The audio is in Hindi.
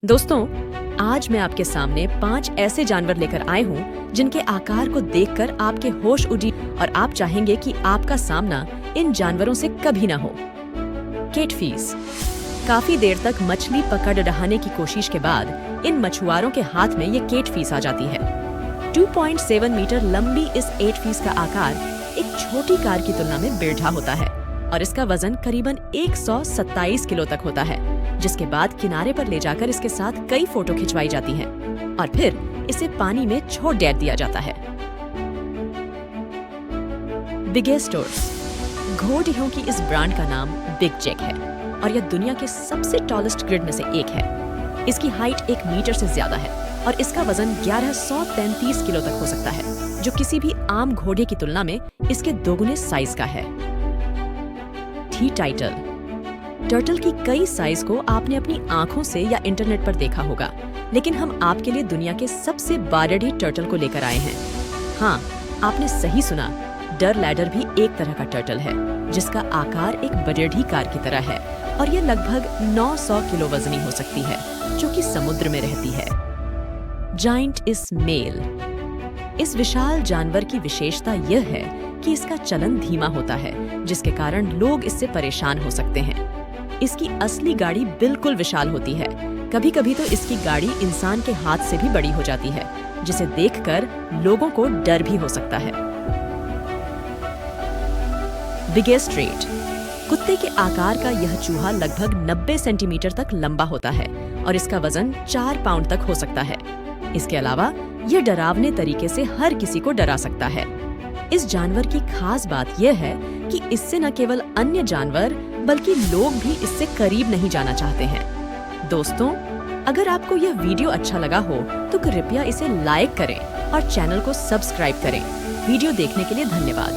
दोस्तों, आज मैं आपके सामने 5 ऐसे जानवर लेकर आए हूँ जिनके आकार को देखकर आपके होश उड़ी और आप चाहेंगे कि आपका सामना इन जानवरों से कभी ना हो। केटफिश। काफी देर तक मछली पकड़ रहाने की कोशिश के बाद इन मछुआरों के हाथ में ये केटफिश आ जाती है। 2.7 मीटर लंबी इस केटफिश का आकार एक छोटी कार की तुलना में बिरढ़ा होता है और इसका वजन करीबन 127 किलो तक होता है, जिसके बाद किनारे पर ले जाकर इसके साथ कई फोटो खिंचवाई जाती हैं और फिर इसे पानी में छोड़ दे दिया जाता है। बिगेस्टोर्स। घोड़ियों की इस ब्रांड का नाम बिग जैक है और यह दुनिया के सबसे टॉलेस्ट ग्रिड में से एक है। इसकी हाइट 1 मीटर से ज्यादा है और इसका वजन 1133 किलो तक हो सकता है, जो किसी भी आम घोड़े की तुलना में इसके दोगुने साइज का है। T title. टर्टल की कई साइज को आपने अपनी आंखों से या इंटरनेट पर देखा होगा, लेकिन हम आपके लिए दुनिया के सबसे बारडी टर्टल को लेकर आए हैं। हाँ, आपने सही सुना, डर लैडर भी एक तरह का टर्टल है जिसका आकार एक बरडी कार की तरह है और यह लगभग 900 किलो वजनी हो सकती है, जो कि समुद्र में रहती है। जाइंट इस मेल। इस विशाल जानवर की विशेषता यह है कि इसका चलन धीमा होता है, जिसके कारण लोग इससे परेशान हो सकते हैं। इसकी असली गाड़ी बिल्कुल विशाल होती है। कभी कभी तो इसकी गाड़ी इंसान के हाथ से भी बड़ी हो जाती है, जिसे देखकर लोगों को डर भी हो सकता है। Biggest rate. कुत्ते के आकार का यह चूहा लगभग 90 सेंटीमीटर तक लंबा होता है और इसका वजन 4 पाउंड तक हो सकता है। इसके अलावा यह डरावने तरीके से हर किसी को डरा सकता है। इस जानवर की खास बात यह है कि इससे न केवल अन्य जानवर बल्कि लोग भी इससे करीब नहीं जाना चाहते हैं। दोस्तों, अगर आपको यह वीडियो अच्छा लगा हो तो कृपया इसे लाइक करें और चैनल को सब्सक्राइब करें। वीडियो देखने के लिए धन्यवाद।